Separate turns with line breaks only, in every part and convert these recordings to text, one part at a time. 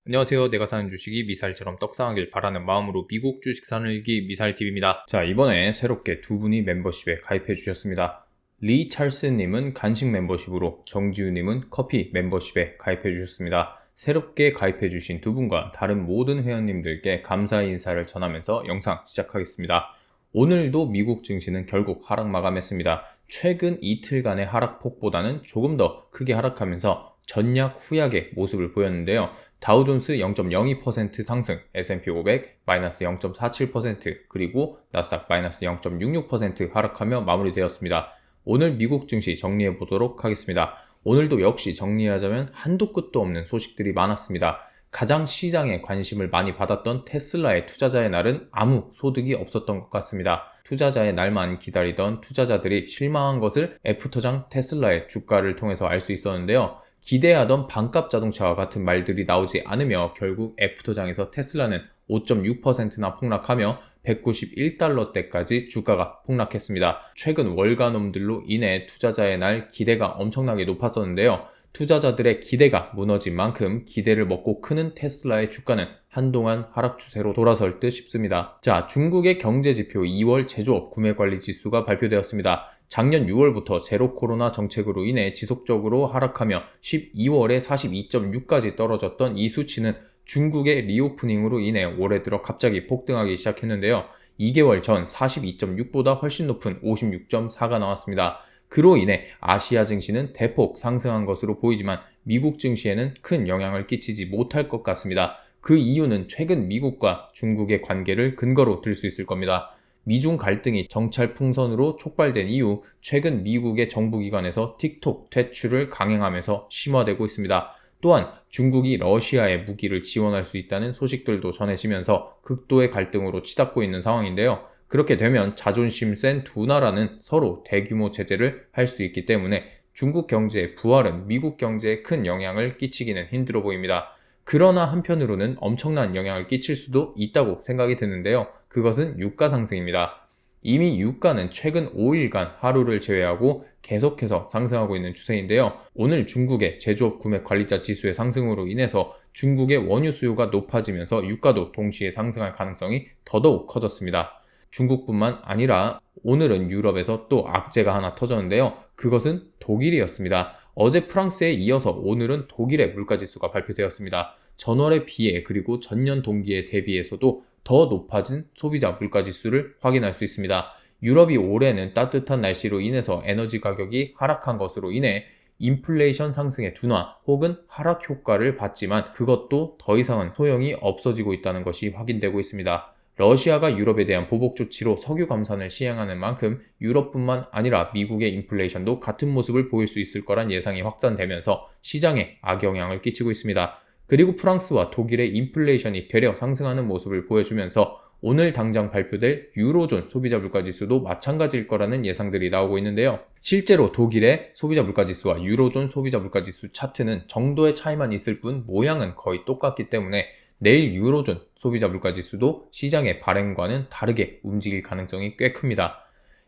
안녕하세요. 내가 사는 주식이 미사일처럼 떡상하길 바라는 마음으로 미국 주식 사는 일기 미사일TV입니다. 자, 이번에 새롭게 두 분이 멤버십에 가입해 주셨습니다. 리 찰스님은 간식 멤버십으로, 정지우님은 커피 멤버십에 가입해 주셨습니다. 새롭게 가입해 주신 두 분과 다른 모든 회원님들께 감사의 인사를 전하면서 영상 시작하겠습니다. 오늘도 미국 증시는 결국 하락 마감했습니다. 최근 이틀간의 하락폭보다는 조금 더 크게 하락하면서 전약 후약의 모습을 보였는데요. 다우존스 0.02% 상승, S&P 500 마이너스 0.47%, 그리고 나스닥 마이너스 0.66% 하락하며 마무리되었습니다. 오늘 미국 증시 정리해 보도록 하겠습니다. 오늘도 역시 정리하자면 한도 끝도 없는 소식들이 많았습니다. 가장 시장에 관심을 많이 받았던 테슬라의 투자자의 날은 아무 소득이 없었던 것 같습니다. 투자자의 날만 기다리던 투자자들이 실망한 것을 애프터장 테슬라의 주가를 통해서 알 수 있었는데요. 기대하던 반값 자동차와 같은 말들이 나오지 않으며 결국 애프터장에서 테슬라는 5.6%나 폭락하며 191달러대까지 주가가 폭락했습니다. 최근 월가놈들로 인해 투자자의 날 기대가 엄청나게 높았었는데요. 투자자들의 기대가 무너진 만큼 기대를 먹고 크는 테슬라의 주가는 한동안 하락 추세로 돌아설 듯 싶습니다. 자, 중국의 경제지표 2월 제조업 구매관리지수가 발표되었습니다. 작년 6월부터 제로 코로나 정책으로 인해 지속적으로 하락하며 12월에 42.6까지 떨어졌던 이 수치는 중국의 리오프닝으로 인해 올해 들어 갑자기 폭등하기 시작했는데요. 2개월 전 42.6보다 훨씬 높은 56.4가 나왔습니다. 그로 인해 아시아 증시는 대폭 상승한 것으로 보이지만 미국 증시에는 큰 영향을 끼치지 못할 것 같습니다. 그 이유는 최근 미국과 중국의 관계를 근거로 들 수 있을 겁니다. 미중 갈등이 정찰 풍선으로 촉발된 이후 최근 미국의 정부기관에서 틱톡 퇴출을 강행하면서 심화되고 있습니다. 또한 중국이 러시아에 무기를 지원할 수 있다는 소식들도 전해지면서 극도의 갈등으로 치닫고 있는 상황인데요. 그렇게 되면 자존심 센 두 나라는 서로 대규모 제재를 할 수 있기 때문에 중국 경제의 부활은 미국 경제에 큰 영향을 끼치기는 힘들어 보입니다. 그러나 한편으로는 엄청난 영향을 끼칠 수도 있다고 생각이 드는데요. 그것은 유가 상승입니다. 이미 유가는 최근 5일간 하루를 제외하고 계속해서 상승하고 있는 추세인데요. 오늘 중국의 제조업 구매 관리자 지수의 상승으로 인해서 중국의 원유 수요가 높아지면서 유가도 동시에 상승할 가능성이 더더욱 커졌습니다. 중국뿐만 아니라 오늘은 유럽에서 또 악재가 하나 터졌는데요. 그것은 독일이었습니다. 어제 프랑스에 이어서 오늘은 독일의 물가지수가 발표되었습니다. 전월에 비해 그리고 전년 동기에 대비해서도 더 높아진 소비자 물가지수를 확인할 수 있습니다. 유럽이 올해는 따뜻한 날씨로 인해서 에너지 가격이 하락한 것으로 인해 인플레이션 상승의 둔화 혹은 하락 효과를 봤지만 그것도 더 이상은 소용이 없어지고 있다는 것이 확인되고 있습니다. 러시아가 유럽에 대한 보복 조치로 석유 감산을 시행하는 만큼 유럽뿐만 아니라 미국의 인플레이션도 같은 모습을 보일 수 있을 거란 예상이 확산되면서 시장에 악영향을 끼치고 있습니다. 그리고 프랑스와 독일의 인플레이션이 되려 상승하는 모습을 보여주면서 오늘 당장 발표될 유로존 소비자 물가지수도 마찬가지일 거라는 예상들이 나오고 있는데요. 실제로 독일의 소비자 물가지수와 유로존 소비자 물가지수 차트는 정도의 차이만 있을 뿐 모양은 거의 똑같기 때문에 내일 유로존 소비자 물가지수도 시장의 발행과는 다르게 움직일 가능성이 꽤 큽니다.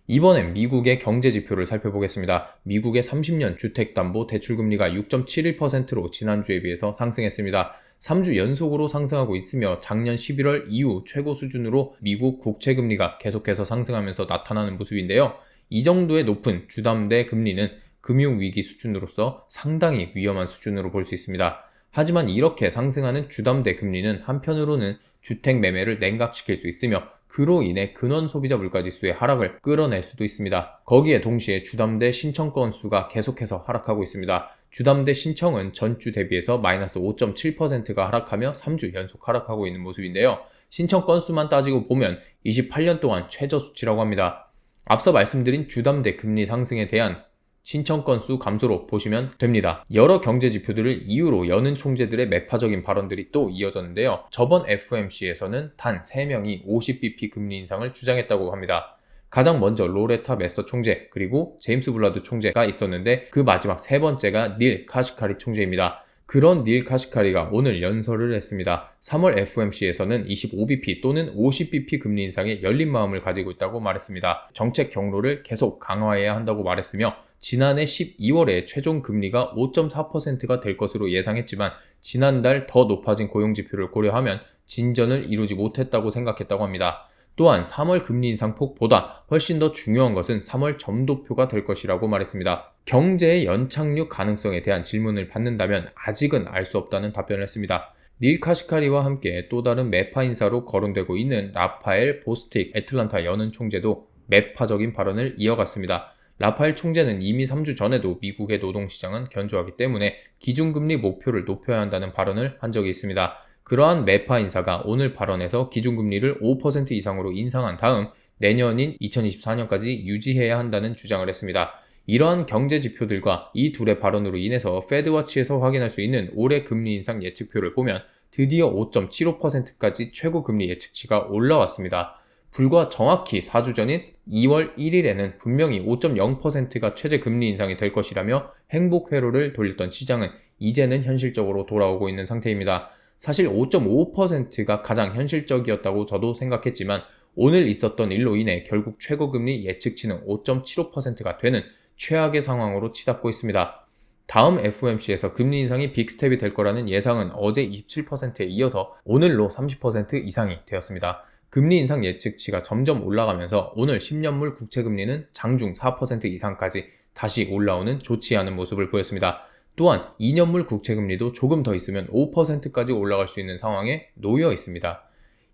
이번엔 미국의 경제지표를 살펴보겠습니다. 미국의 30년 주택담보대출금리가 6.71%로 지난주에 비해서 상승했습니다. 3주 연속으로 상승하고 있으며 작년 11월 이후 최고 수준으로 미국 국채금리가 계속해서 상승하면서 나타나는 모습인데요. 이 정도의 높은 주담대 금리는 금융위기 수준으로서 상당히 위험한 수준으로 볼 수 있습니다. 하지만 이렇게 상승하는 주담대 금리는 한편으로는 주택 매매를 냉각시킬 수 있으며 그로 인해 근원 소비자 물가지수의 하락을 끌어낼 수도 있습니다. 거기에 동시에 주담대 신청 건수가 계속해서 하락하고 있습니다. 주담대 신청은 전주 대비해서 마이너스 5.7%가 하락하며 3주 연속 하락하고 있는 모습인데요. 신청 건수만 따지고 보면 28년 동안 최저 수치라고 합니다. 앞서 말씀드린 주담대 금리 상승에 대한 신청 건수 감소로 보시면 됩니다. 여러 경제 지표들을 이유로 여는 총재들의 매파적인 발언들이 또 이어졌는데요. 저번 FOMC에서는 단 3명이 50bp 금리 인상을 주장했다고 합니다. 가장 먼저 로레타 메서 총재 그리고 제임스 블라드 총재가 있었는데 그 마지막 세 번째가 닐 카시카리 총재입니다. 그런 닐 카시카리가 오늘 연설을 했습니다. 3월 FOMC에서는 25bp 또는 50bp 금리 인상에 열린 마음을 가지고 있다고 말했습니다. 정책 경로를 계속 강화해야 한다고 말했으며 지난해 12월에 최종 금리가 5.4%가 될 것으로 예상했지만 지난달 더 높아진 고용지표를 고려하면 진전을 이루지 못했다고 생각했다고 합니다. 또한 3월 금리 인상 폭보다 훨씬 더 중요한 것은 3월 점도표가 될 것이라고 말했습니다. 경제의 연착륙 가능성에 대한 질문을 받는다면 아직은 알 수 없다는 답변을 했습니다. 닐 카시카리와 함께 또 다른 매파 인사로 거론되고 있는 라파엘 보스틱 애틀란타 연은 총재도 매파적인 발언을 이어갔습니다. 라파엘 총재는 이미 3주 전에도 미국의 노동시장은 견조하기 때문에 기준금리 목표를 높여야 한다는 발언을 한 적이 있습니다. 그러한 매파 인사가 오늘 발언에서 기준금리를 5% 이상으로 인상한 다음 내년인 2024년까지 유지해야 한다는 주장을 했습니다. 이러한 경제 지표들과 이 둘의 발언으로 인해서 패드워치에서 확인할 수 있는 올해 금리 인상 예측표를 보면 드디어 5.75%까지 최고 금리 예측치가 올라왔습니다. 불과 정확히 4주 전인 2월 1일에는 분명히 5.0%가 최대 금리 인상이 될 것이라며 행복 회로를 돌렸던 시장은 이제는 현실적으로 돌아오고 있는 상태입니다. 사실 5.5%가 가장 현실적이었다고 저도 생각했지만 오늘 있었던 일로 인해 결국 최고금리 예측치는 5.75%가 되는 최악의 상황으로 치닫고 있습니다. 다음 FOMC에서 금리 인상이 빅스텝이 될 거라는 예상은 어제 27%에 이어서 오늘로 30% 이상이 되었습니다. 금리 인상 예측치가 점점 올라가면서 오늘 10년물 국채금리는 장중 4% 이상까지 다시 올라오는 좋지 않은 모습을 보였습니다. 또한 2년물 국채금리도 조금 더 있으면 5%까지 올라갈 수 있는 상황에 놓여 있습니다.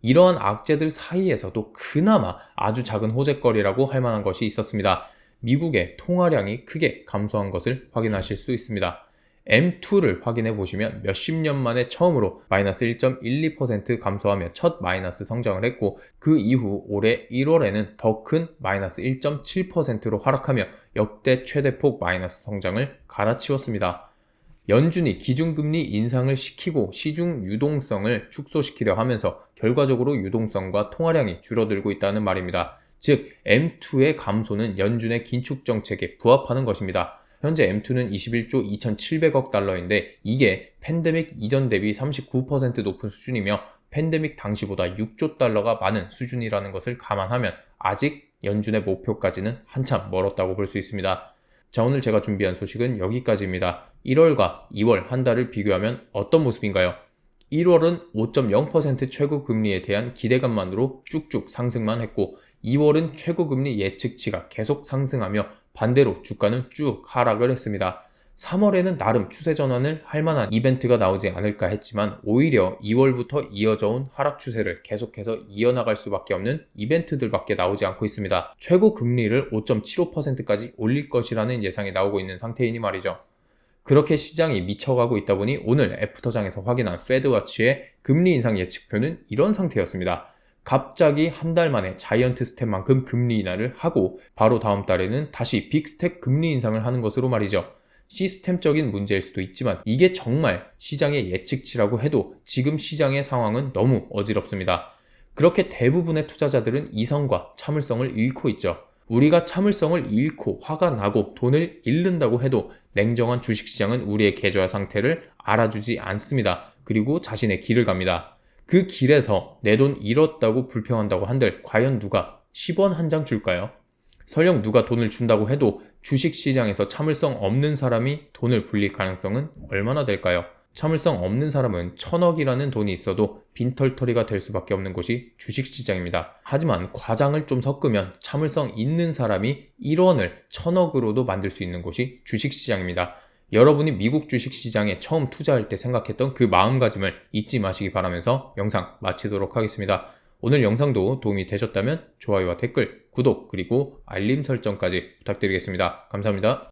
이러한 악재들 사이에서도 그나마 아주 작은 호재거리라고 할 만한 것이 있었습니다. 미국의 통화량이 크게 감소한 것을 확인하실 수 있습니다. M2를 확인해 보시면 몇십 년 만에 처음으로 마이너스 1.12% 감소하며 첫 마이너스 성장을 했고 그 이후 올해 1월에는 더 큰 마이너스 1.7%로 하락하며 역대 최대폭 마이너스 성장을 갈아치웠습니다. 연준이 기준금리 인상을 시키고 시중 유동성을 축소시키려 하면서 결과적으로 유동성과 통화량이 줄어들고 있다는 말입니다. 즉 M2의 감소는 연준의 긴축 정책에 부합하는 것입니다. 현재 M2는 21조 2,700억 달러인데 이게 팬데믹 이전 대비 39% 높은 수준이며 팬데믹 당시보다 6조 달러가 많은 수준이라는 것을 감안하면 아직 연준의 목표까지는 한참 멀었다고 볼 수 있습니다. 자, 오늘 제가 준비한 소식은 여기까지입니다. 1월과 2월 한 달을 비교하면 어떤 모습인가요? 1월은 5.0% 최고금리에 대한 기대감만으로 쭉쭉 상승만 했고 2월은 최고금리 예측치가 계속 상승하며 반대로 주가는 쭉 하락을 했습니다. 3월에는 나름 추세 전환을 할 만한 이벤트가 나오지 않을까 했지만 오히려 2월부터 이어져 온 하락 추세를 계속해서 이어나갈 수밖에 없는 이벤트들밖에 나오지 않고 있습니다. 최고 금리를 5.75%까지 올릴 것이라는 예상이 나오고 있는 상태이니 말이죠. 그렇게 시장이 미쳐가고 있다 보니 오늘 애프터장에서 확인한 패드워치의 금리 인상 예측표는 이런 상태였습니다. 갑자기 한 달 만에 자이언트 스텝만큼 금리 인하를 하고 바로 다음 달에는 다시 빅스텝 금리 인상을 하는 것으로 말이죠. 시스템적인 문제일 수도 있지만 이게 정말 시장의 예측치라고 해도 지금 시장의 상황은 너무 어지럽습니다. 그렇게 대부분의 투자자들은 이성과 참을성을 잃고 있죠. 우리가 참을성을 잃고 화가 나고 돈을 잃는다고 해도 냉정한 주식시장은 우리의 계좌 상태를 알아주지 않습니다. 그리고 자신의 길을 갑니다. 그 길에서 내 돈 잃었다고 불평한다고 한들 과연 누가 10원 한 장 줄까요? 설령 누가 돈을 준다고 해도 주식시장에서 참을성 없는 사람이 돈을 불릴 가능성은 얼마나 될까요? 참을성 없는 사람은 1,000억이라는 돈이 있어도 빈털터리가 될 수밖에 없는 곳이 주식시장입니다. 하지만 과장을 좀 섞으면 참을성 있는 사람이 1원을 1,000억으로도 만들 수 있는 곳이 주식시장입니다. 여러분이 미국 주식시장에 처음 투자할 때 생각했던 그 마음가짐을 잊지 마시기 바라면서 영상 마치도록 하겠습니다. 오늘 영상도 도움이 되셨다면 좋아요와 댓글, 구독, 그리고 알림 설정까지 부탁드리겠습니다. 감사합니다.